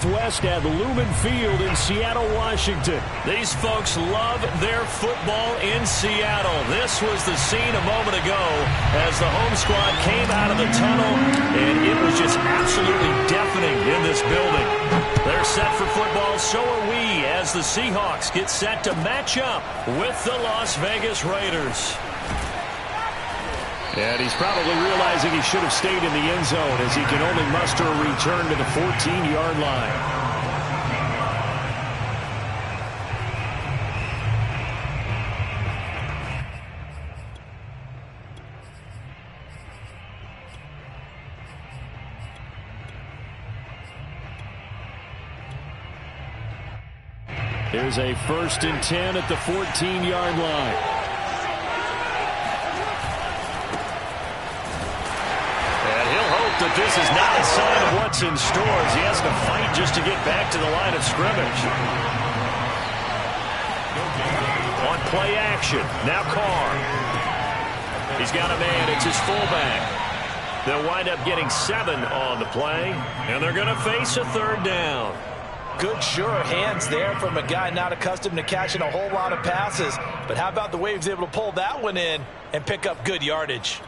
West at Lumen Field in Seattle, Washington. These folks love their football in Seattle. This was the scene a moment ago as the home squad came out of the tunnel, and it was just absolutely deafening in this building. They're set for football, so are we, as the Seahawks get set to match up with the Las Vegas Raiders. And he's probably realizing he should have stayed in the end zone as he can only muster a return to the 14-yard line. Here's a 1st and 10 at the 14-yard line. That this is not a sign of what's in store as he has to fight just to get back to the line of scrimmage. On play action, now Carr. He's got a man, it's his fullback. They'll wind up getting 7 on the play, and they're going to face a 3rd down. Good, sure hands there from a guy not accustomed to catching a whole lot of passes. But how about the way he was able to pull that one in and pick up good yardage?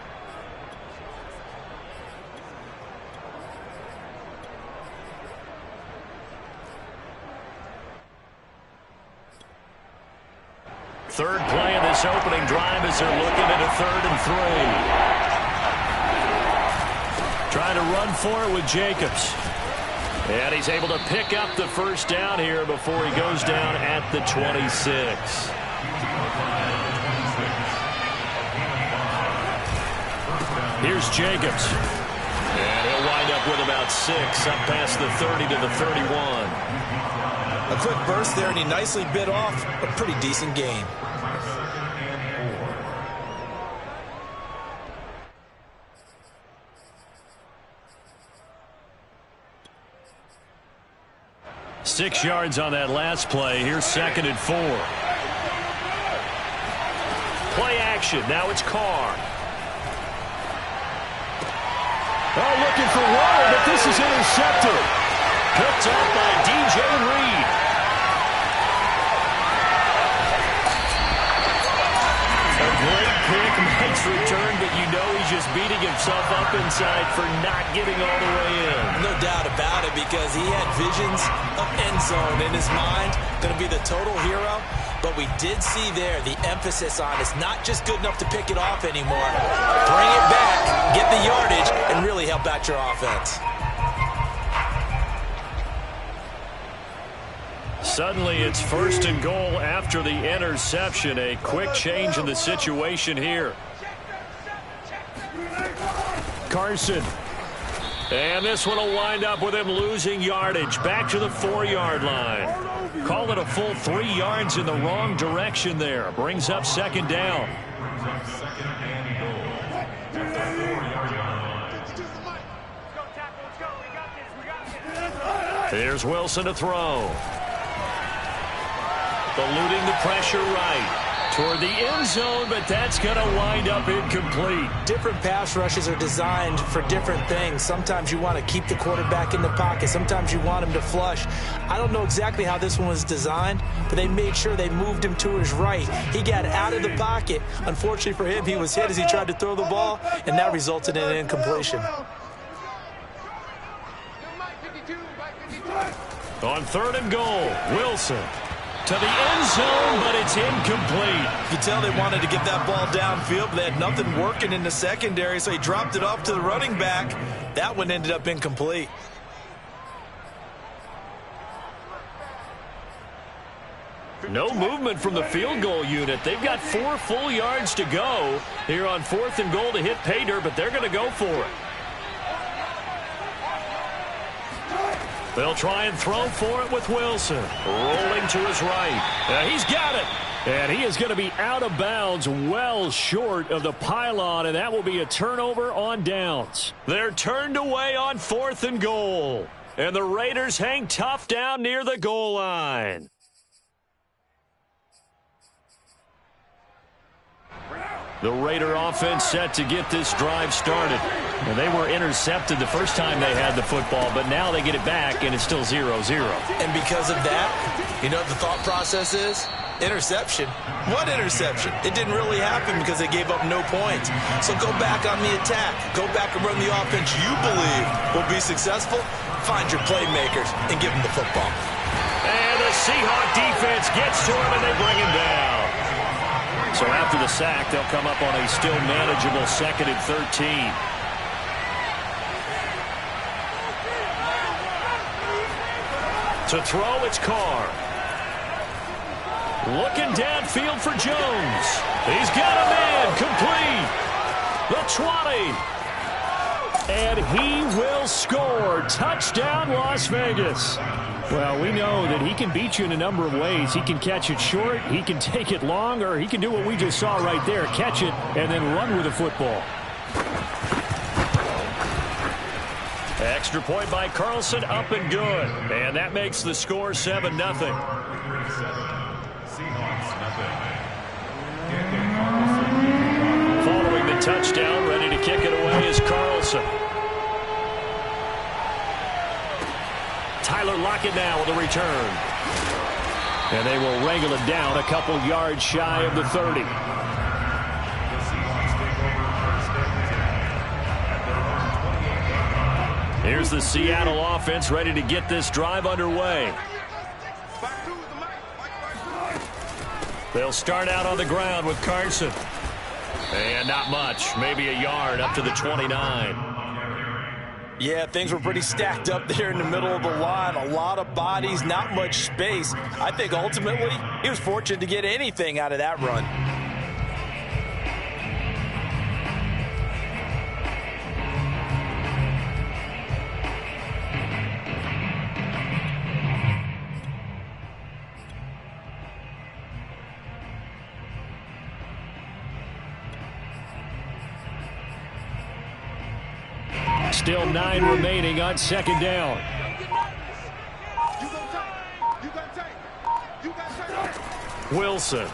Third play of this opening drive as they're looking at a 3rd and 3. Trying to run for it with Jacobs. And he's able to pick up the 1st down here before he goes down at the 26. Here's Jacobs. And he'll wind up with about 6 up past the 30 to the 31. A quick burst there, and he nicely bit off a pretty decent gain. Six yards on that last play. Here's 2nd and 4. Play action. Now it's Carr. Oh, looking for Waller, but this is intercepted. Picked off by DJ Reed. A great pick, nice return, but you know he's just beating himself up inside for not getting all the way in. No doubt about it, because he had visions of end zone in his mind. Going to be the total hero. But we did see there the emphasis on it's not just good enough to pick it off anymore. Bring it back, get the yardage, and really help out your offense. Suddenly it's 1st and goal after the interception. A quick change in the situation here. Carson. And this one will wind up with him losing yardage. Back to the 4-yard line. Call it a full 3 yards in the wrong direction there. Brings up 2nd down. Here's Wilson to throw. Eluding the pressure right. Toward the end zone, but that's going to wind up incomplete. Different pass rushes are designed for different things. Sometimes you want to keep the quarterback in the pocket. Sometimes you want him to flush. I don't know exactly how this one was designed, but they made sure they moved him to his right. He got out of the pocket. Unfortunately for him, he was hit as he tried to throw the ball, and that resulted in an incompletion. On 3rd and goal, Wilson. To the end zone, but it's incomplete. You tell they wanted to get that ball downfield, but they had nothing working in the secondary, so he dropped it off to the running back. That one ended up incomplete. No movement from the field goal unit. They've got 4 full yards to go here on 4th and goal to hit pay dirt, but they're going to go for it. They'll try and throw for it with Wilson. Rolling to his right. He's got it. And he is going to be out of bounds well short of the pylon, and that will be a turnover on downs. They're turned away on 4th and goal. And the Raiders hang tough down near the goal line. The Raider offense set to get this drive started. And they were intercepted the first time they had the football, but now they get it back, and it's still 0-0. And because of that, you know what the thought process is? Interception. What interception? It didn't really happen because they gave up no points. So go back on the attack. Go back and run the offense you believe will be successful. Find your playmakers and give them the football. And the Seahawk defense gets to him, and they bring him down. So after the sack, they'll come up on a still manageable 2nd and 13. To throw, it's Carr. Looking downfield for Jones. He's got a man complete. The 20. And he will score. Touchdown, Las Vegas. Well, we know that he can beat you in a number of ways. He can catch it short, he can take it long, or he can do what we just saw right there, catch it and then run with the football. Extra point by Carlson, up and good. And that makes the score 7-0. Following the touchdown, ready to kick it away is Carlson. Tyler Lockett now with a return. And they will wrangle it down a couple yards shy of the 30. Here's the Seattle offense ready to get this drive underway. They'll start out on the ground with Carson. And not much, maybe a yard up to the 29. Yeah, things were pretty stacked up there in the middle of the line. A lot of bodies, not much space. I think ultimately he was fortunate to get anything out of that run. Still 9 remaining on 2nd down. Wilson.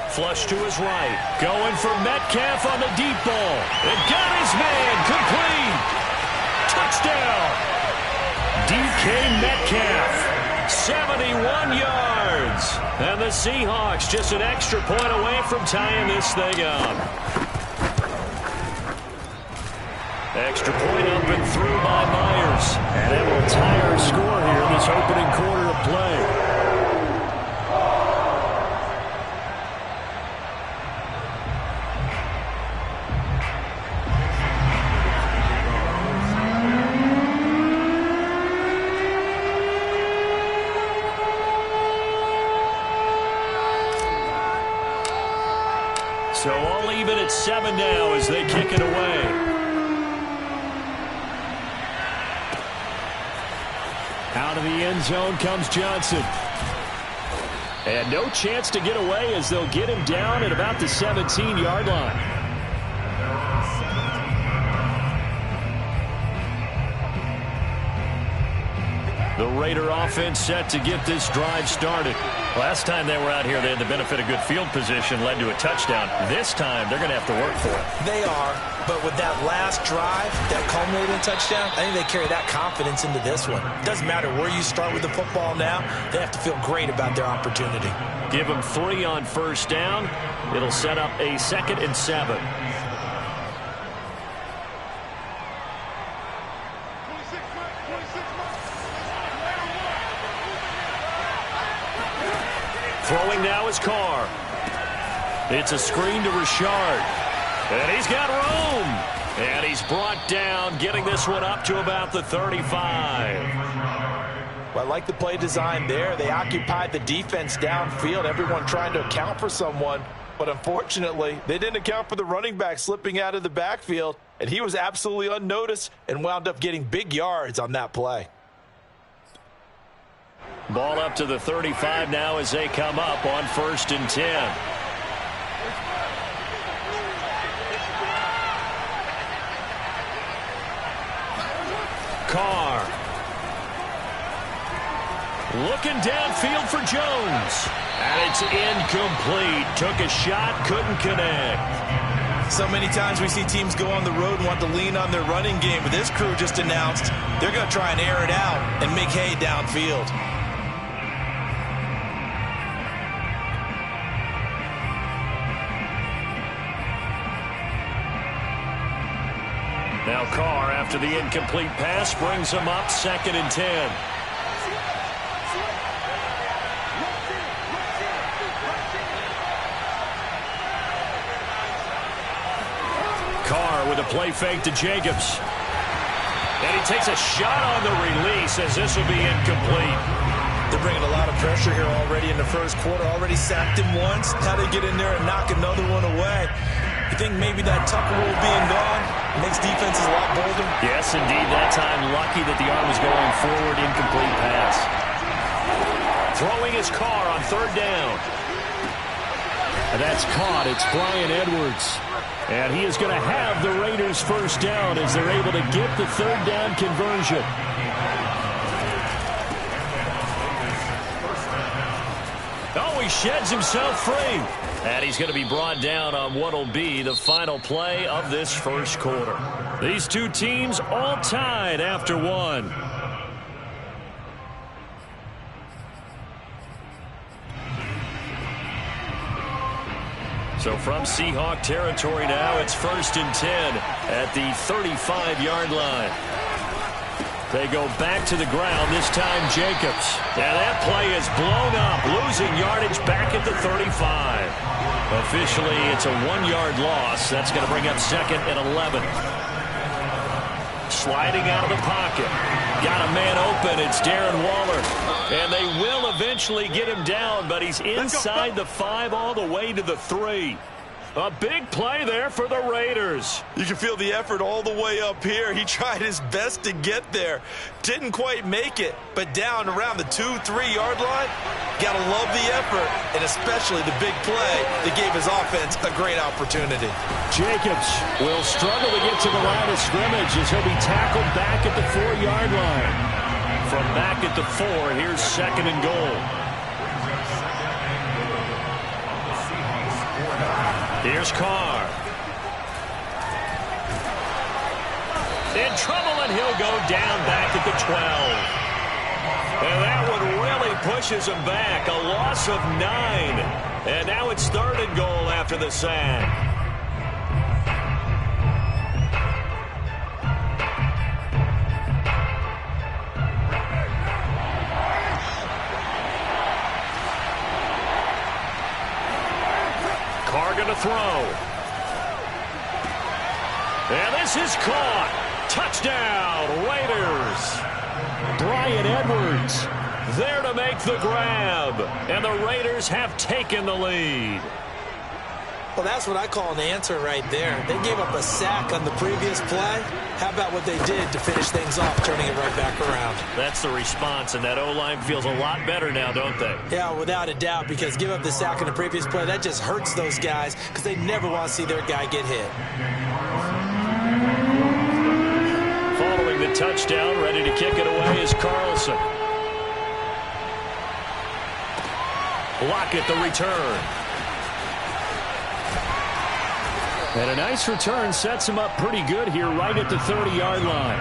Flush to his right. Going for Metcalf on the deep ball. And got his man. Complete. Touchdown. DK Metcalf. 71 yards. And the Seahawks just an extra point away from tying this thing up. Extra point up and through by Myers. And it will tie our score here in this opening quarter of play. So all even at 7 now as they kick it away. Out of the end zone comes Johnson. And no chance to get away as they'll get him down at about the 17-yard line. The Raider offense set to get this drive started. Last time they were out here, they had the benefit of good field position, led to a touchdown. This time, they're going to have to work for it. They are, but with that last drive, that culminating touchdown, I think they carry that confidence into this one. It doesn't matter where you start with the football now. They have to feel great about their opportunity. Give them 3 on 1st down. It'll set up a 2nd and 7. Throwing now is Carr. It's a screen to Richard. And he's got room. And he's brought down, getting this one up to about the 35. Well, I like the play design there. They occupied the defense downfield, everyone trying to account for someone. But unfortunately, they didn't account for the running back slipping out of the backfield. And he was absolutely unnoticed and wound up getting big yards on that play. Ball up to the 35 now as they come up on 1st and 10. Carr. Looking downfield for Jones. And it's incomplete. Took a shot, couldn't connect. So many times we see teams go on the road and want to lean on their running game, but this crew just announced they're going to try and air it out and make hay downfield. Now Carr, after the incomplete pass, brings him up 2nd and 10. Carr with a play fake to Jacobs. And he takes a shot on the release as this will be incomplete. They're bringing a lot of pressure here already in the first quarter. Already sacked him once. How to get in there and knock another one away. You think maybe that Tucker rule being gone makes defenses a lot bolder? Yes, indeed. That time, lucky that the arm was going forward. Incomplete pass. Throwing his Carr on 3rd down. And that's caught. It's Bryan Edwards. And he is going to have the Raiders' first down as they're able to get the 3rd down conversion. Oh, he sheds himself free. And he's going to be brought down on what will be the final play of this first quarter. These two teams all tied after 1. So from Seahawk territory now, it's 1st and 10 at the 35-yard line. They go back to the ground, this time Jacobs. And that play is blown up, losing yardage back at the 35. Officially, it's a 1-yard loss. That's going to bring up 2nd and 11. Sliding out of the pocket. Got a man open. It's Darren Waller. And they will eventually get him down, but he's inside the 5 all the way to the 3. A big play there for the Raiders. You can feel the effort all the way up here. He tried his best to get there. Didn't quite make it, but down around the 2-3-yard line. Gotta love the effort, and especially the big play that gave his offense a great opportunity. Jacobs will struggle to get to the line of scrimmage as he'll be tackled back at the 4-yard line. From back at the 4, here's 2nd and goal. Here's Carr. In trouble, and he'll go down back at the 12. And that one really pushes him back. A loss of 9. And now it's 3rd and goal after the sack. Carr going to throw. And this is caught. Touchdown, Raiders. Bryan Edwards there to make the grab. And the Raiders have taken the lead. Well, that's what I call an answer right there. They gave up a sack on the previous play. How about what they did to finish things off, turning it right back around? That's the response, and that O-line feels a lot better now, don't they? Yeah, without a doubt, because give up the sack on the previous play, that just hurts those guys because they never want to see their guy get hit. Following the touchdown, ready to kick it away is Carlson. Lockett the return. And a nice return sets him up pretty good here right at the 30-yard line.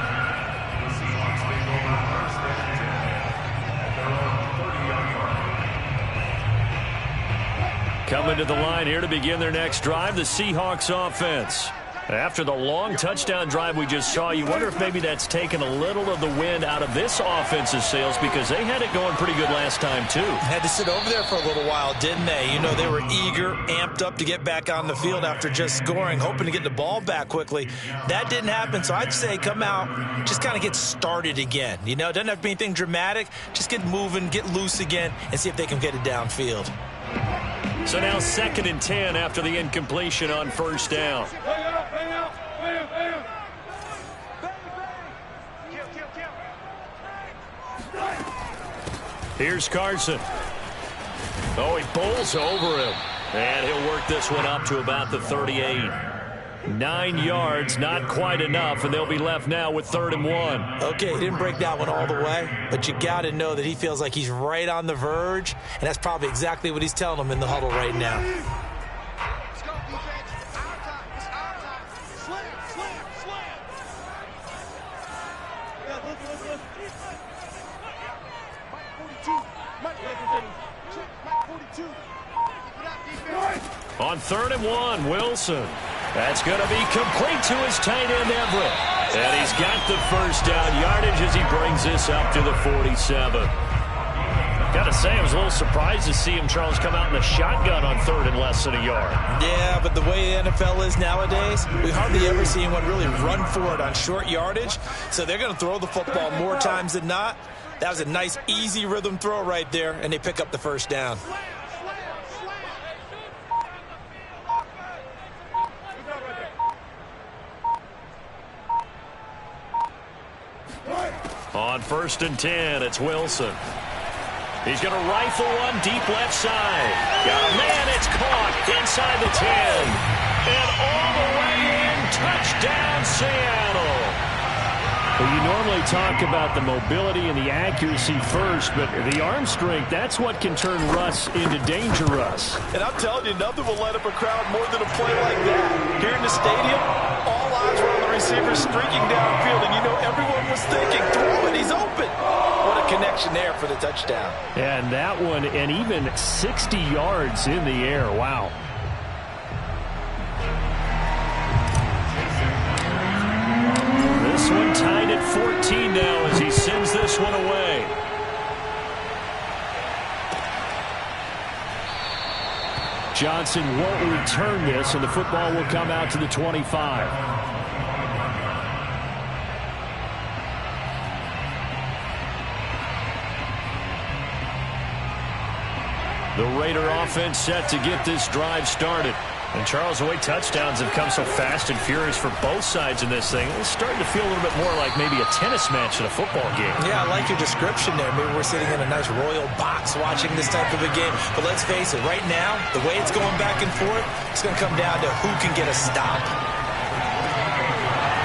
Coming to the line here to begin their next drive, the Seahawks offense. After the long touchdown drive we just saw, you wonder if maybe that's taken a little of the wind out of this offense's sails because they had it going pretty good last time, too. Had to sit over there for a little while, didn't they? You know, they were eager, amped up to get back on the field after just scoring, hoping to get the ball back quickly. That didn't happen, so I'd say come out, just kind of get started again. You know, it doesn't have to be anything dramatic. Just get moving, get loose again, and see if they can get it downfield. So now 2nd and 10 after the incompletion on 1st down. Here's Carson. Oh, he bowls over him. And he'll work this one up to about the 38. 9 yards, not quite enough, and they'll be left now with 3rd and 1. Okay, he didn't break that one all the way, but you got to know that he feels like he's right on the verge, and that's probably exactly what he's telling them in the huddle right now. On 3rd and 1, Wilson. That's going to be complete to his tight end, Everett. And he's got the first down yardage as he brings this up to the 47. Got to say, I was a little surprised to see him, Charles, come out in the shotgun on 3rd and less than a yard. Yeah, but the way the NFL is nowadays, we hardly ever see anyone really run for it on short yardage. So they're going to throw the football more times than not. That was a nice, easy rhythm throw right there, and they pick up the first down. On 1st and 10, it's Wilson. He's going to rifle one deep left side. Got a man, it's caught inside the 10. And all the way in, touchdown Seattle. Well, you normally talk about the mobility and the accuracy first, but the arm strength, that's what can turn Russ into danger Russ. And I'm telling you, nothing will light up a crowd more than a play like that. Here in the stadium, all eyes were on the receiver streaking downfield, and you know everyone was thinking, throw it, he's open. What a connection there for the touchdown. And that one, and even 60 yards in the air. Wow. This one tied at 14 now as he sends this one away. Johnson won't return this, and the football will come out to the 25. The Raider offense set to get this drive started. And Charles, the way touchdowns have come so fast and furious for both sides in this thing, it's starting to feel a little bit more like maybe a tennis match in a football game. Yeah, I like your description there. Maybe we're sitting in a nice royal box watching this type of a game. But let's face it, right now, the way it's going back and forth, it's going to come down to who can get a stop.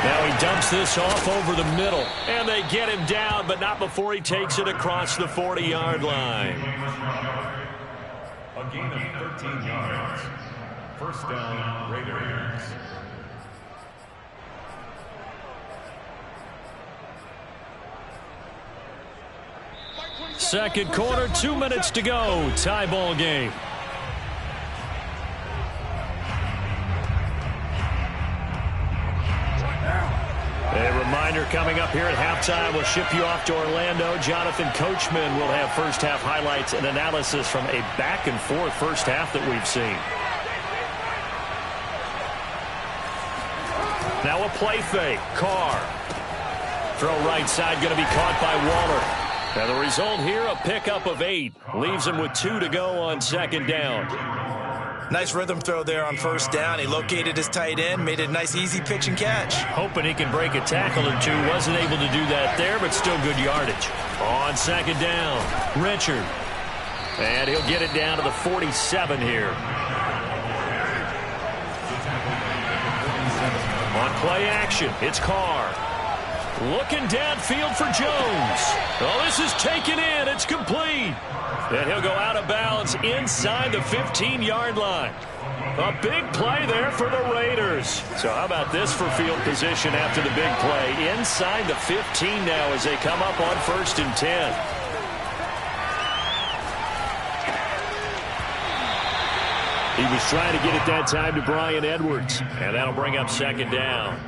Now he dumps this off over the middle, and they get him down, but not before he takes it across the 40-yard line. A gain of 13 yards. First down, Raiders. Second quarter, 2 minutes to go. Tie ball game. A reminder coming up here at halftime. We'll ship you off to Orlando. Jonathan Coachman will have first half highlights and analysis from a back-and-forth first half that we've seen. Now a play fake. Carr. Throw right side going to be caught by Waller. And the result here, a pickup of 8. Leaves him with 2 to go on second down. Nice rhythm throw there on first down. He located his tight end, made it a nice easy pitch and catch. Hoping he can break a tackle or two. Wasn't able to do that there, but still good yardage. On second down, Richard. And he'll get it down to the 47 here. On play action, it's Carr. Looking downfield for Jones. Oh, this is taken in. It's complete. And he'll go out of bounds inside the 15-yard line. A big play there for the Raiders. So how about this for field position after the big play? Inside the 15 now as they come up on 1st and 10. He was trying to get it that time to Bryan Edwards. And that'll bring up second down.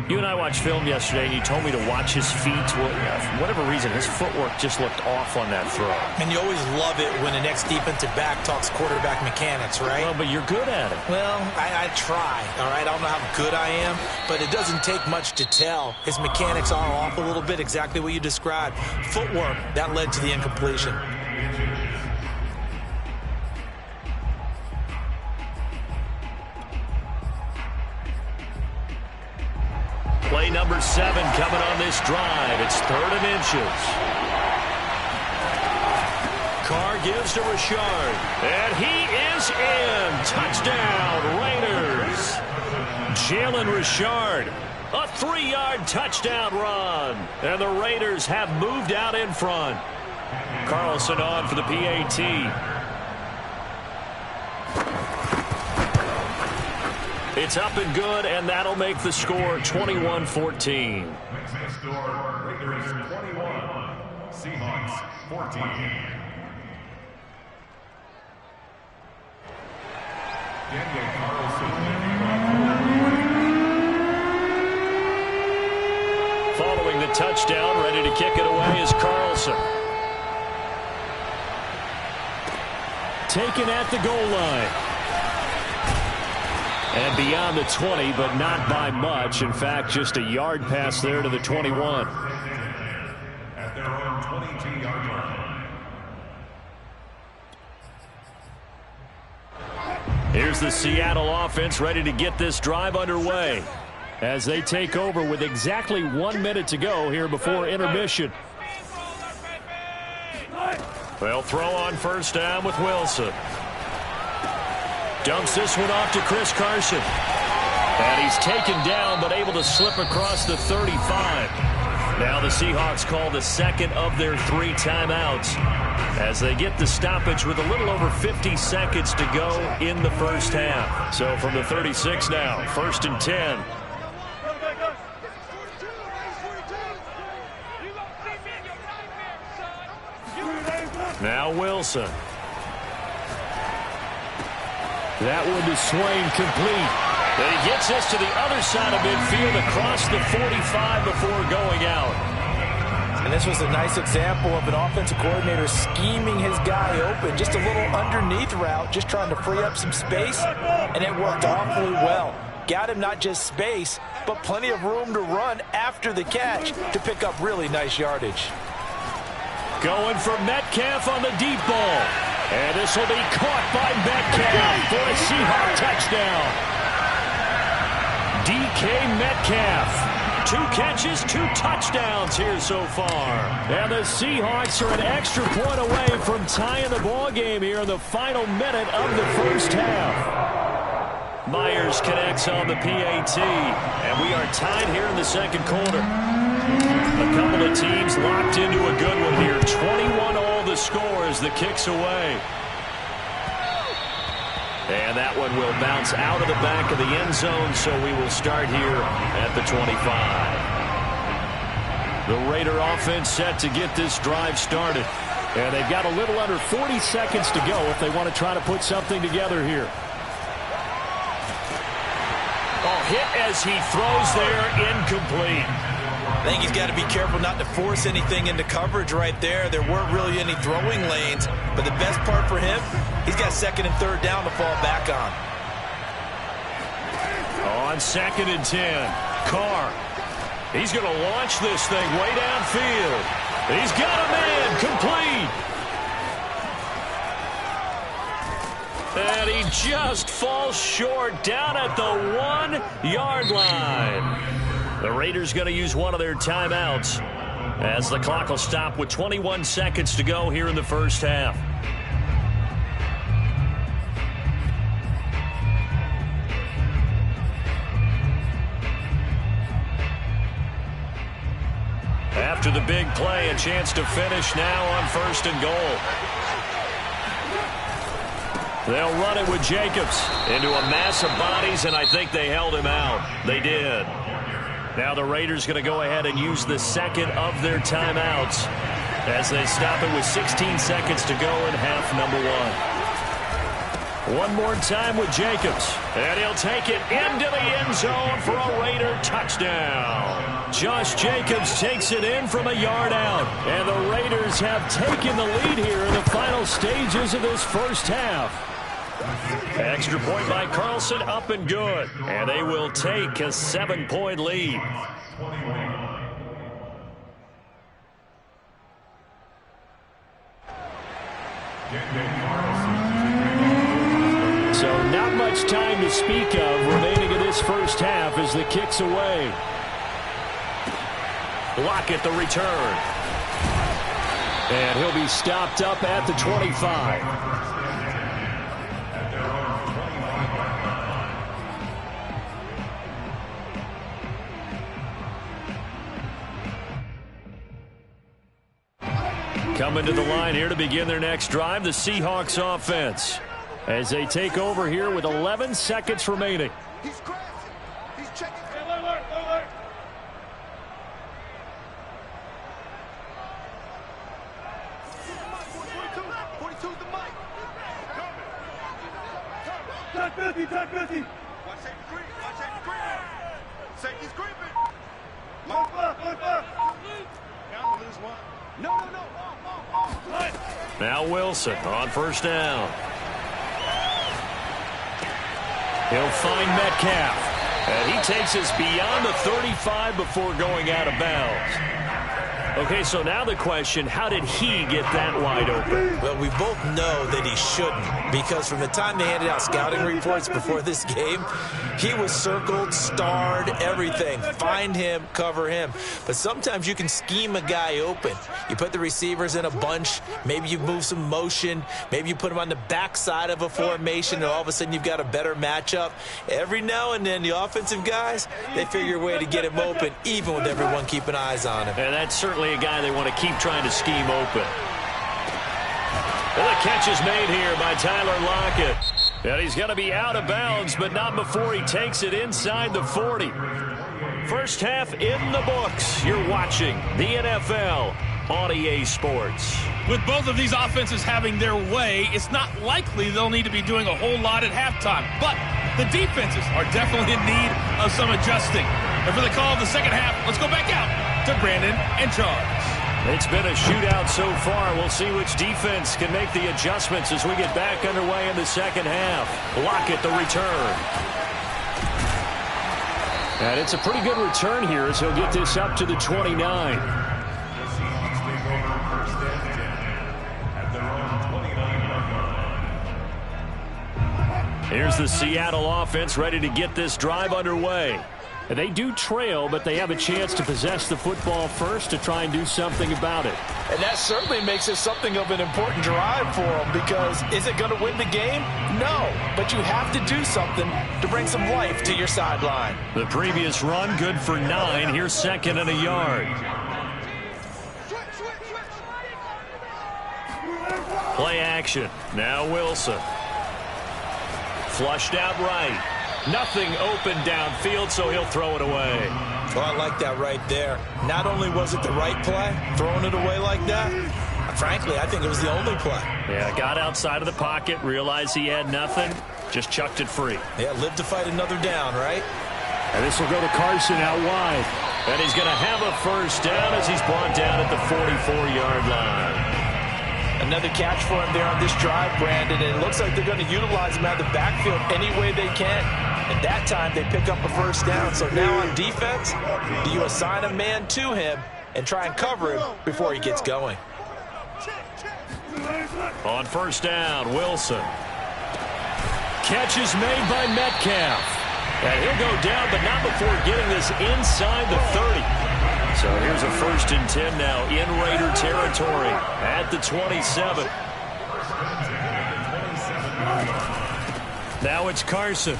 You and I watched film yesterday, and you told me to watch his feet. Well, for whatever reason, his footwork just looked off on that throw. And you always love it when the next defensive back talks quarterback mechanics, right? Well, but you're good at it. Well, I try, all right? I don't know how good I am, but it doesn't take much to tell. His mechanics are off a little bit, exactly what you described. Footwork, that led to the incompletion. Play number 7 coming on this drive. It's 3rd and inches. Carr gives to Richard. And he is in. Touchdown, Raiders. Jalen Richard. A 3-yard touchdown run. And the Raiders have moved out in front. Carlson on for the PAT. It's up and good, and that'll make the score 21-14. Next score, Raiders 21, Seahawks 14. Daniel Carlson. Following the touchdown, ready to kick it away is Carlson. Taken at the goal line. And beyond the 20, but not by much. In fact, just a yard pass there to the 21. At their own 22-yard line. Here's the Seattle offense ready to get this drive underway as they take over with exactly 1 minute to go here before intermission. They'll throw on first down with Wilson. Dumps this one off to Chris Carson. And he's taken down but able to slip across the 35. Now the Seahawks call the second of their 3 timeouts as they get the stoppage with a little over 50 seconds to go in the first half. So from the 36 now, 1st and 10. Now Wilson. That one to Swain, complete. And he gets this to the other side of midfield across the 45 before going out. And this was a nice example of an offensive coordinator scheming his guy open. Just a little underneath route, just trying to free up some space, and it worked awfully well. Got him not just space, but plenty of room to run after the catch to pick up really nice yardage. Going for Metcalf on the deep ball. And this will be caught by Metcalf for a Seahawk touchdown. DK Metcalf. 2 catches, 2 touchdowns here so far. And the Seahawks are an extra point away from tying the ball game here in the final minute of the first half. Myers connects on the PAT. And we are tied here in the second quarter. A couple of teams locked into a good one here. 21 all the score as the kick's away. And that one will bounce out of the back of the end zone, so we will start here at the 25. The Raider offense set to get this drive started. And they've got a little under 40 seconds to go if they want to try to put something together here. Oh, hit as he throws there, incomplete. I think he's got to be careful not to force anything into coverage right there. There weren't really any throwing lanes, but the best part for him, he's got 2nd and 3rd down to fall back on. On 2nd and 10, Carr. He's going to launch this thing way downfield. He's got a man, complete. And he just falls short down at the 1-yard line. The Raiders going to use one of their timeouts as the clock will stop with 21 seconds to go here in the first half. After the big play, a chance to finish now on 1st and goal. They'll run it with Jacobs into a mass of bodies, and I think they held him out. They did. Now the Raiders going to go ahead and use the second of their timeouts as they stop it with 16 seconds to go in half number 1. One more time with Jacobs, and he'll take it into the end zone for a Raider touchdown. Josh Jacobs takes it in from a yard out, and the Raiders have taken the lead here in the final stages of this first half. Extra point by Carlson, up and good. And they will take a 7-point lead. So not much time to speak of remaining in this first half as the kick's away. Lockett the return. And he'll be stopped up at the 25. Coming to the line here to begin their next drive, the Seahawks offense, as they take over here with 11 seconds remaining. He's crashing. He's checking. Alert. 42's the mic. Touch busy. Watch safety green. Safety's creeping. Look up. Down to lose one. No. Now Wilson on first down. He'll find Metcalf. And he takes us beyond the 35 before going out of bounds. Okay, so now the question, how did he get that wide open? Well, we both know that he shouldn't, because from the time they handed out scouting reports before this game, he was circled, starred, everything. Find him, cover him. But sometimes you can scheme a guy open. You put the receivers in a bunch, maybe you move some motion, maybe you put him on the backside of a formation, and all of a sudden you've got a better matchup. Every now and then, the offensive guys, they figure a way to get him open, even with everyone keeping eyes on him. And that's certainly a guy they want to keep trying to scheme open. Well, the catch is made here by Tyler Lockett. And he's going to be out of bounds, but not before he takes it inside the 40. First half in the books. You're watching the NFL on EA Sports. With both of these offenses having their way, it's not likely they'll need to be doing a whole lot at halftime. But the defenses are definitely in need of some adjusting. And for the call of the second half, let's go back out to Brandon and Charles. It's been a shootout so far. We'll see which defense can make the adjustments as we get back underway in the second half. Lockett, the return. And it's a pretty good return here as he'll get this up to the 29. The Seahawks take over first and 10 at their own 29-yard line. Here's the Seattle offense ready to get this drive underway. And they do trail, but they have a chance to possess the football first to try and do something about it. And that certainly makes it something of an important drive for them, because is it going to win the game? No, but you have to do something to bring some life to your sideline. The previous run good for 9. Here's second and a yard. Play action. Now Wilson. Flushed out right. Nothing open downfield, so he'll throw it away. Oh, I like that right there. Not only was it the right play, throwing it away like that, frankly, I think it was the only play. Yeah, got outside of the pocket, realized he had nothing, just chucked it free. Yeah, live to fight another down, right? And this will go to Carson out wide. And he's going to have a first down as he's brought down at the 44-yard line. Another catch for him there on this drive, Brandon, and it looks like they're going to utilize him out of the backfield any way they can. At that time, they pick up a first down. So now on defense, do you assign a man to him and try and cover him before he gets going? On first down, Wilson. Catch is made by Metcalf. And he'll go down, but not before getting this inside the 30. So here's a first and 10 now in Raider territory at the 27. Now it's Carson.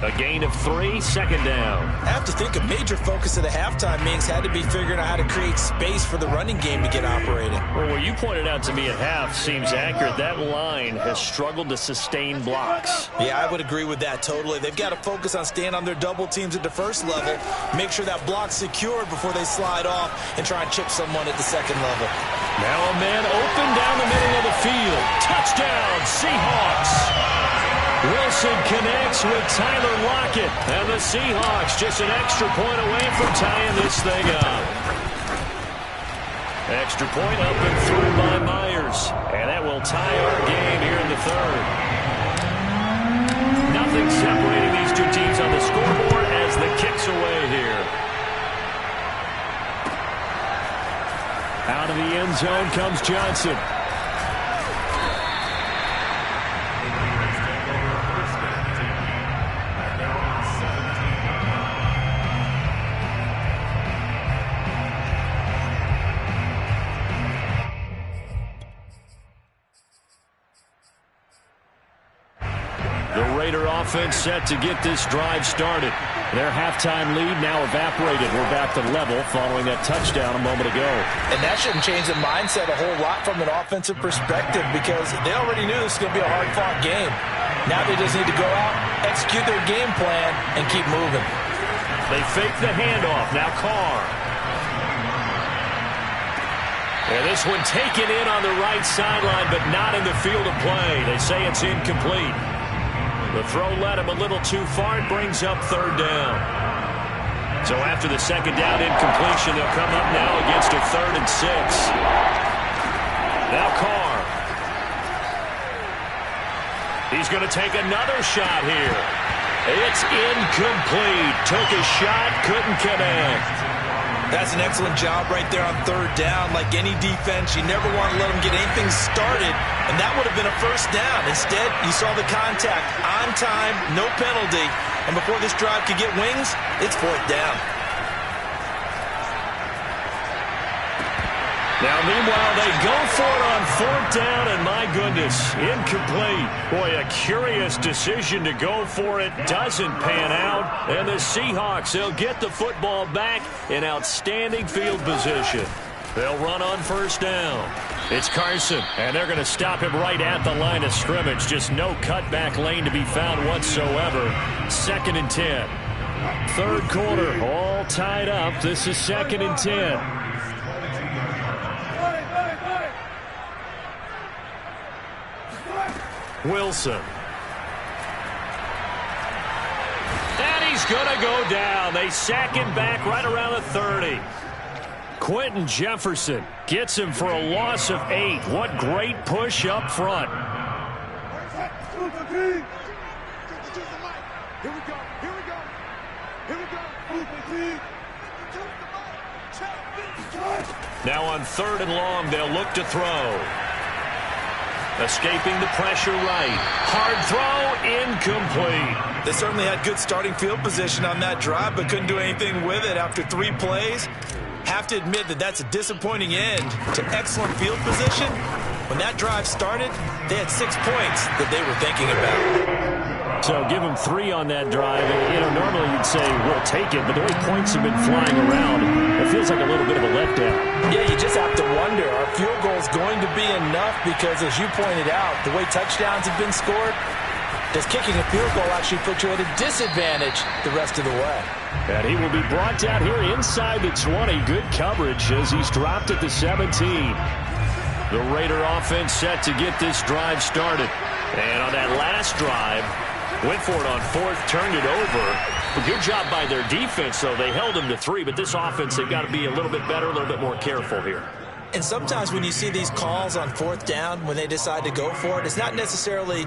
A gain of 3, second down. I have to think a major focus of the halftime meetings had to be figuring out how to create space for the running game to get operating. Well, what you pointed out to me at half seems accurate. That line has struggled to sustain blocks. Yeah, I would agree with that totally. They've got to focus on staying on their double teams at the first level, make sure that block's secured before they slide off and try and chip someone at the second level. Now a man open down the middle of the field. Touchdown, Seahawks. Wilson connects with Tyler Lockett. And the Seahawks just an extra point away from tying this thing up. Extra point up and through by Myers. And that will tie our game here in the third. Nothing separating these two teams on the scoreboard as the kick's away here. Out of the end zone comes Johnson. offense set to get this drive started. Their halftime lead now evaporated. We're back to level following that touchdown a moment ago. And that shouldn't change the mindset a whole lot from an offensive perspective because they already knew this was going to be a hard-fought game. Now they just need to go out, execute their game plan, and keep moving. They fake the handoff. Now Carr. And this one taken in on the right sideline, but not in the field of play. They say it's incomplete. The throw led him a little too far. It brings up third down. So after the second down incompletion, they'll come up now against a 3rd and 6. Now Carr. He's going to take another shot here. It's incomplete. Took a shot, couldn't connect. That's an excellent job right there on third down. Like any defense, you never want to let them get anything started, and that would have been a first down. Instead, you saw the contact on time, no penalty, and before this drive could get wings, it's 4th down. Now, meanwhile, they go for it on 4th down, and my goodness, incomplete. Boy, a curious decision to go for it. Doesn't pan out. And the Seahawks, they'll get the football back in outstanding field position. They'll run on 1st down. It's Carson, and they're going to stop him right at the line of scrimmage. Just no cutback lane to be found whatsoever. 2nd and 10. 3rd quarter, all tied up. This is 2nd and 10. Wilson. And he's going to go down. They sack him back right around the 30. Quentin Jefferson gets him for a loss of 8. What great push up front. Here we go. Here we go. Here we go. Now on 3rd and long, they'll look to throw. Escaping the pressure right. Hard throw, incomplete. They certainly had good starting field position on that drive, but couldn't do anything with it after 3 plays. Have to admit that that's a disappointing end to excellent field position. When that drive started, they had 6 points that they were thinking about. So give them 3 on that drive. Normally you'd say, we'll take it, but the way points have been flying around, it feels like a little bit of a letdown. Yeah, you just have to wonder, are field goals going to be enough? Because as you pointed out, the way touchdowns have been scored, does kicking a field goal actually put you at a disadvantage the rest of the way? And he will be brought down here inside the 20. Good coverage as he's dropped at the 17. The Raider offense set to get this drive started. And on that last drive, went for it on 4th, turned it over. A good job by their defense, though. They held them to 3, but this offense, they've got to be a little bit better, a little bit more careful here. And sometimes when you see these calls on 4th down, when they decide to go for it, it's not necessarily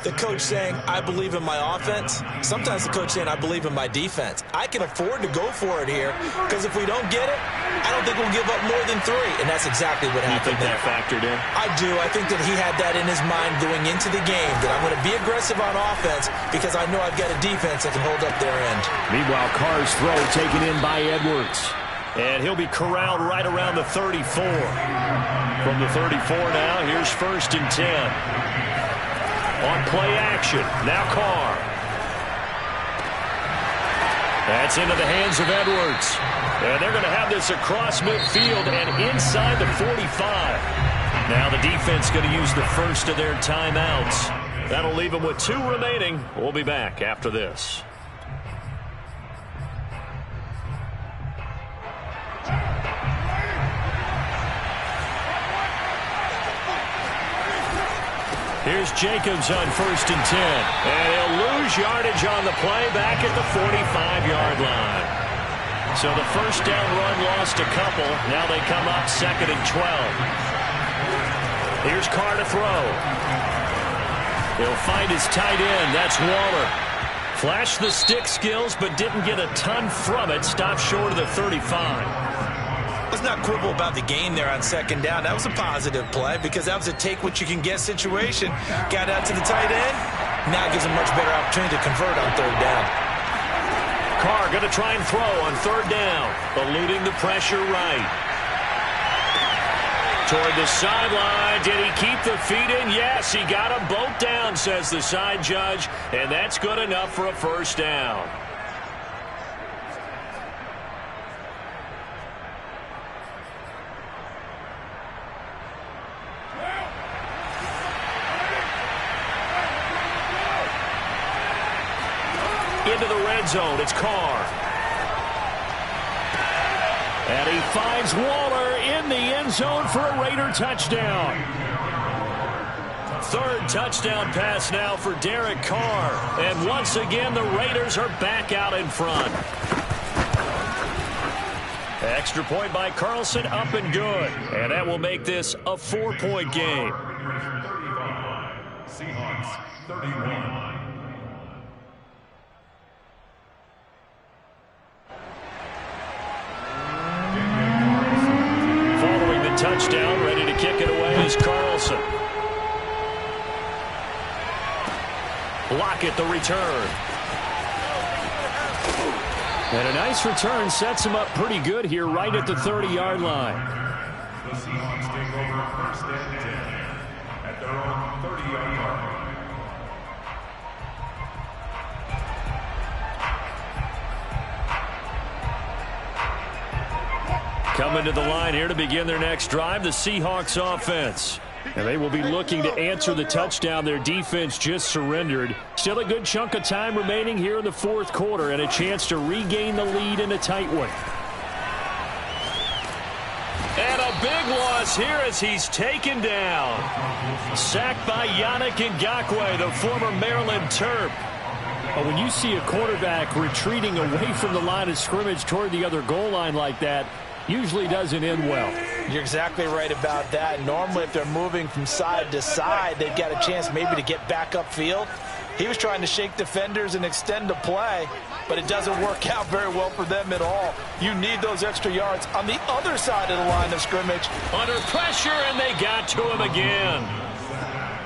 the coach saying, I believe in my offense. Sometimes the coach saying, I believe in my defense. I can afford to go for it here because if we don't get it, I don't think we'll give up more than 3. And that's exactly what happened. You think that factored in? I do. I think that he had that in his mind going into the game, that I'm going to be aggressive on offense because I know I've got a defense that can hold up their end. Meanwhile, Carr's throw taken in by Edwards. And he'll be corralled right around the 34. From the 34 now, here's 1st and 10. On play action, now Carr. That's into the hands of Edwards. And they're going to have this across midfield and inside the 45. Now the defense going to use the first of their timeouts. That'll leave them with 2 remaining. We'll be back after this. Here's Jacobs on 1st and 10. And he'll lose yardage on the play back at the 45-yard line. So the first down run lost a couple. Now they come up 2nd and 12. Here's Carr to throw. He'll find his tight end. That's Waller. Flashed the stick skills, but didn't get a ton from it. Stopped short of the 35. Let's not quibble about the gain there on 2nd down. That was a positive play because that was a take-what-you-can-get situation. Got out to the tight end. Now gives him much better opportunity to convert on 3rd down. Carr going to try and throw on 3rd down. Eluding the pressure right. Toward the sideline. Did he keep the feet in? Yes, he got them both down, says the side judge. And that's good enough for a first down. Into the red zone. It's Carr. And he finds Waller in the end zone for a Raider touchdown. Third touchdown pass now for Derek Carr. And once again, the Raiders are back out in front. Extra point by Carlson, up and good. And that will make this a 4-point game. Seahawks 31. Touchdown, ready to kick it away is Carlson. Lockett the return. And a nice return sets him up pretty good here right at the 30-yard line. The Seahawks take over first and 10 at their own 30-yard line. Coming to the line here to begin their next drive, the Seahawks offense. And they will be looking to answer the touchdown their defense just surrendered. Still a good chunk of time remaining here in the fourth quarter and a chance to regain the lead in a tight one. And a big loss here as he's taken down. Sacked by Yannick Ngakoue, the former Maryland Terp. But when you see a quarterback retreating away from the line of scrimmage toward the other goal line like that, usually doesn't end well. You're exactly right about that. Normally, if they're moving from side to side, they've got a chance maybe to get back upfield. He was trying to shake defenders and extend the play, but it doesn't work out very well for them at all. You need those extra yards on the other side of the line of scrimmage. Under pressure, and they got to him again.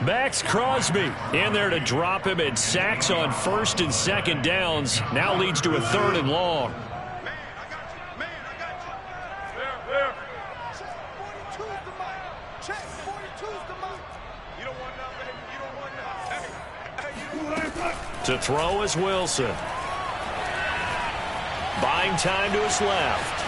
Max Crosby in there to drop him, and sacks on first and second downs. Now leads to a third and long. To throw is Wilson. Buying time to his left.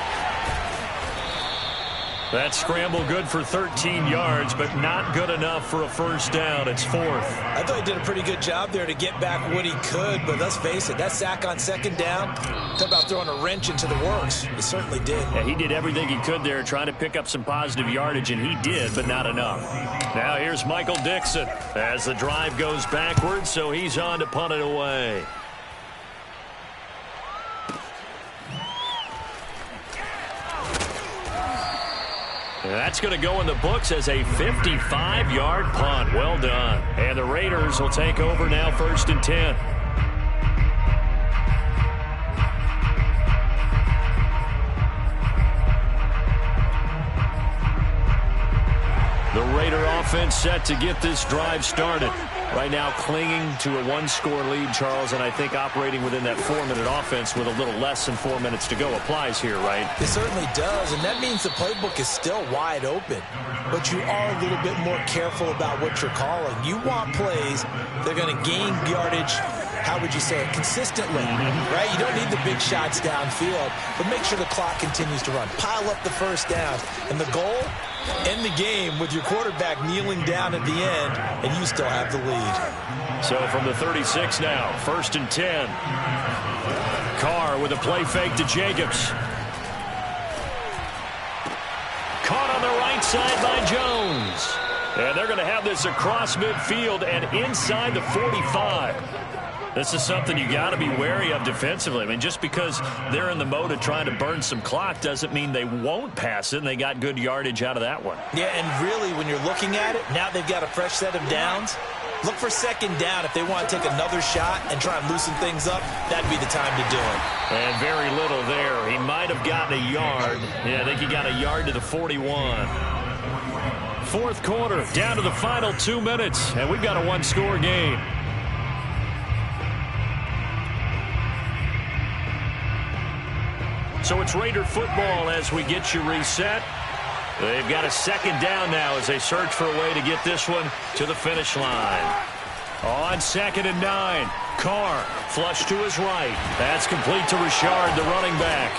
That scramble good for 13 yards, but not good enough for a first down. It's fourth. I thought he did a pretty good job there to get back what he could, but let's face it, that sack on second down, talk about throwing a wrench into the works. He certainly did. Yeah, he did everything he could there, trying to pick up some positive yardage, and he did, but not enough. Now here's Michael Dixon as the drive goes backwards, so he's on to punt it away. That's going to go in the books as a 55-yard punt. Well done. And the Raiders will take over now, first and 10. The Raider offense set to get this drive started. Right now clinging to a one-score lead, Charles, and I think operating within that 4-minute offense with a little less than 4 minutes to go applies here, right? It certainly does, and that means the playbook is still wide open. But you are a little bit more careful about what you're calling. You want plays that are going to gain yardage, how would you say it, consistently, right? You don't need the big shots downfield, but make sure the clock continues to run. Pile up the first down, and the goal, end the game with your quarterback kneeling down at the end, and you still have the lead. So from the 36 now, first and 10. Carr with a play fake to Jacobs. Caught on the right side by Jones. And they're going to have this across midfield and inside the 45. This is something you got to be wary of defensively. I mean, just because they're in the mode of trying to burn some clock doesn't mean they won't pass it, and they got good yardage out of that one. Yeah, and really, when you're looking at it, now they've got a fresh set of downs. Look for second down. If they want to take another shot and try and loosen things up, that'd be the time to do it. And very little there. He might have gotten a yard. Yeah, I think he got a yard to the 41. Fourth quarter, down to the final 2 minutes, and we've got a one-score game. So it's Raider football as we get you reset. They've got a second down now as they search for a way to get this one to the finish line. On 2nd and 9, Carr flush to his right. That's complete to Richard, the running back.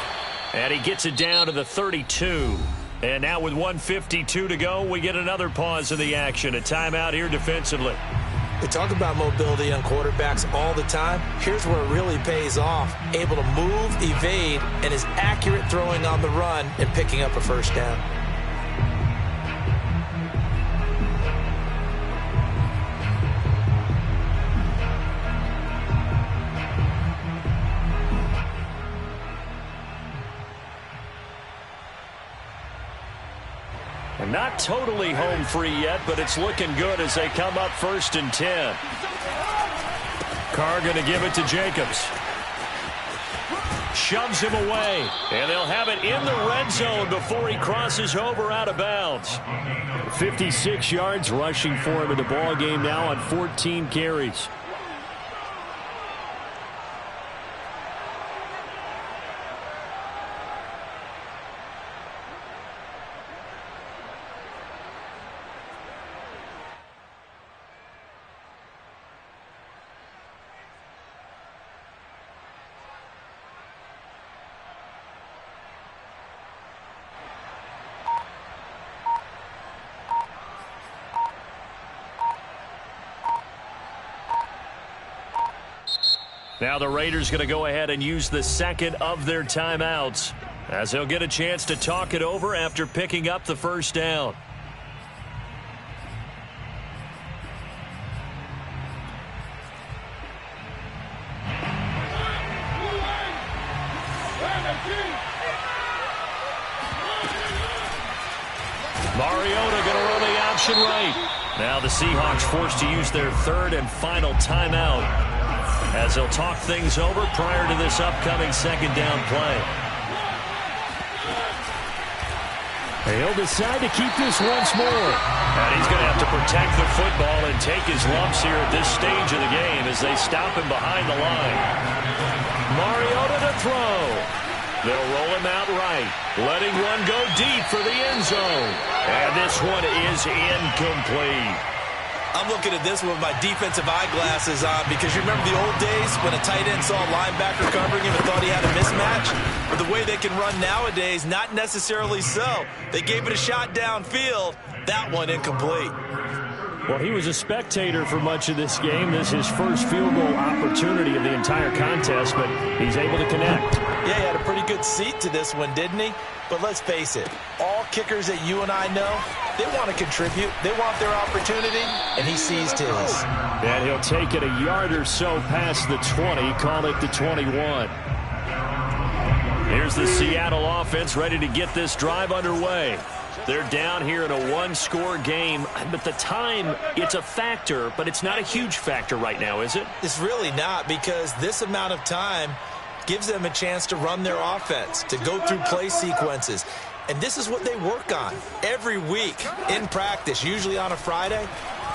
And he gets it down to the 32. And now with 1:52 to go, we get another pause in the action. A timeout here defensively. We talk about mobility on quarterbacks all the time. Here's where it really pays off. Able to move, evade, and is accurate throwing on the run and picking up a first down. Not totally home free yet, but it's looking good as they come up 1st and 10. Carr going to give it to Jacobs. Shoves him away, and they'll have it in the red zone before he crosses over out of bounds. 56 yards rushing for him in the ball game now on 14 carries. Now the Raiders going to go ahead and use the second of their timeouts as they'll get a chance to talk it over after picking up the first down. Mariota going to run the option right. Now the Seahawks forced to use their third and final timeout as they'll talk things over prior to this upcoming second down play. He'll decide to keep this once more. And he's going to have to protect the football and take his lumps here at this stage of the game as they stop him behind the line. Mariota to throw. They'll roll him out right, letting one go deep for the end zone. And this one is incomplete. I'm looking at this with my defensive eyeglasses on because you remember the old days when a tight end saw a linebacker covering him and thought he had a mismatch? But the way they can run nowadays, not necessarily so. They gave it a shot downfield. That one incomplete. Well, he was a spectator for much of this game. This is his first field goal opportunity of the entire contest, but he's able to connect. Yeah, he had a pretty good seat to this one, didn't he? But let's face it, all kickers that you and I know, they want to contribute. They want their opportunity, and he seized his. And he'll take it a yard or so past the 20, call it the 21. Here's the Seattle offense ready to get this drive underway. They're down here in a one-score game, but the time, it's a factor, but it's not a huge factor right now, is it? It's really not, because this amount of time gives them a chance to run their offense, to go through play sequences. And this is what they work on every week in practice, usually on a Friday.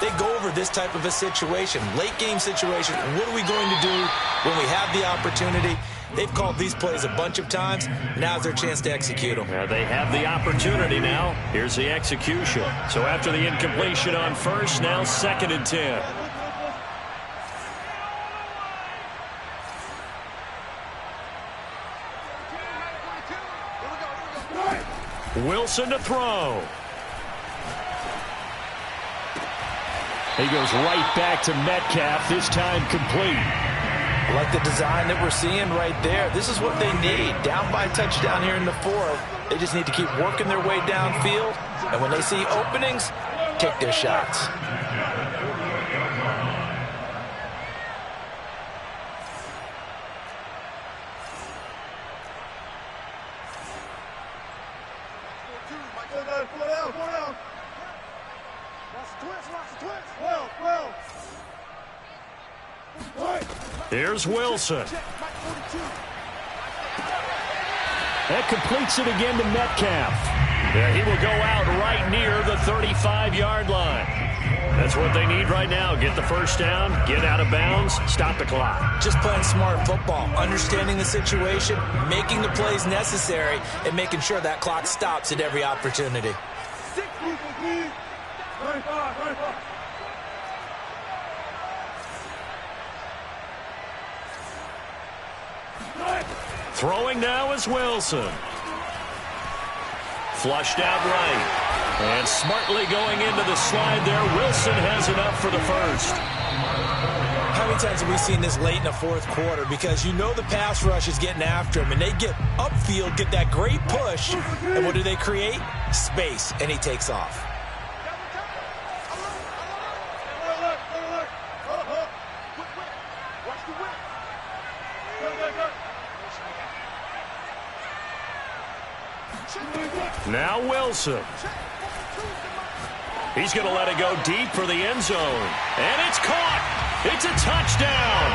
They go over this type of a situation, late-game situation. What are we going to do when we have the opportunity? They've called these plays a bunch of times. Now's their chance to execute them. Yeah, they have the opportunity now. Here's the execution. So after the incompletion on first, now 2nd and 10. Wilson to throw. He goes right back to Metcalf, this time complete. I like the design that we're seeing right there. This is what they need. Down by a touchdown here in the fourth. They just need to keep working their way downfield. And when they see openings, take their shots. Here's Wilson. That completes it again to Metcalf. Yeah, he will go out right near the 35-yard line. That's what they need right now. Get the first down, get out of bounds, stop the clock. Just playing smart football, understanding the situation, making the plays necessary, and making sure that clock stops at every opportunity. 6 movement, please. 35, 35. Throwing now is Wilson. Flushed out right. And smartly going into the slide there. Wilson has enough for the first. How many times have we seen this late in the fourth quarter? Because you know the pass rush is getting after him, and they get upfield, get that great push, and what do they create? Space, and he takes off. Now Wilson. He's going to let it go deep for the end zone. And it's caught. It's a touchdown.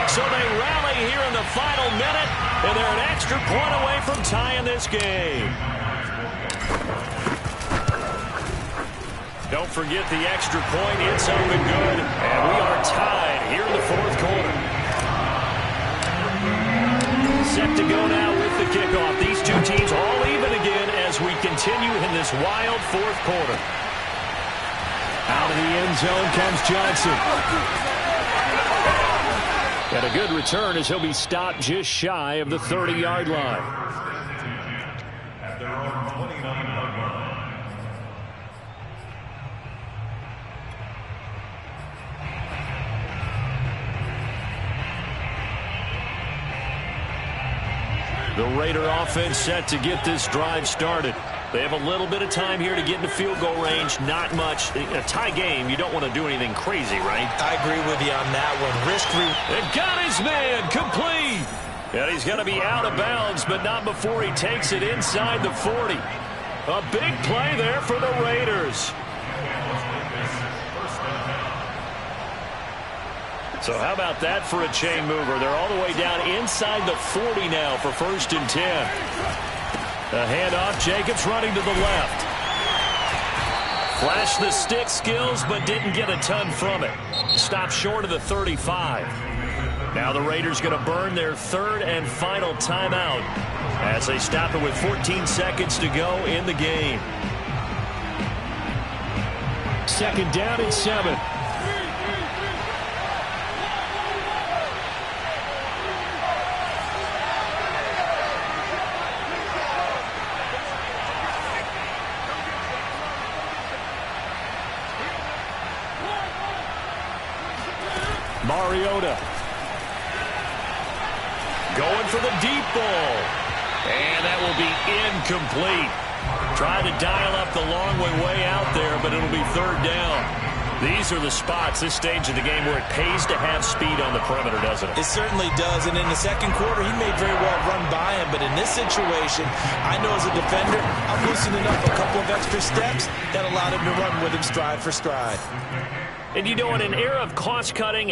So they rally here in the final minute, and they're an extra point away from tying this game. Don't forget the extra point. It's up and good. And we are tied here in the fourth quarter. Set to go now with the kickoff. These two teams all even again as we continue in this wild fourth quarter. Out of the end zone comes Johnson. And a good return as he'll be stopped just shy of the 30-yard line. At their own 29-yard line. The Raider offense set to get this drive started. They have a little bit of time here to get into field goal range. Not much. A tie game, you don't want to do anything crazy, right? I agree with you on that one. Risk-free. And got his man complete. And he's going to be out of bounds, but not before he takes it inside the 40. A big play there for the Raiders. So how about that for a chain mover? They're all the way down inside the 40 now for 1st and 10. A handoff, Jacobs running to the left. Flashed the stick skills, but didn't get a ton from it. Stopped short of the 35. Now the Raiders going to burn their 3rd and final timeout as they stop it with 14 seconds to go in the game. 2nd down and 7. Mariota going for the deep ball. And that will be incomplete. Tried to dial up the long way out there, but it'll be 3rd down. These are the spots, this stage of the game, where it pays to have speed on the perimeter, doesn't it? It certainly does, and in the second quarter, he may very well run by him, but in this situation, I know as a defender, I'm loosening up a couple of extra steps that allowed him to run with him stride for stride. And you know, in an era of cost-cutting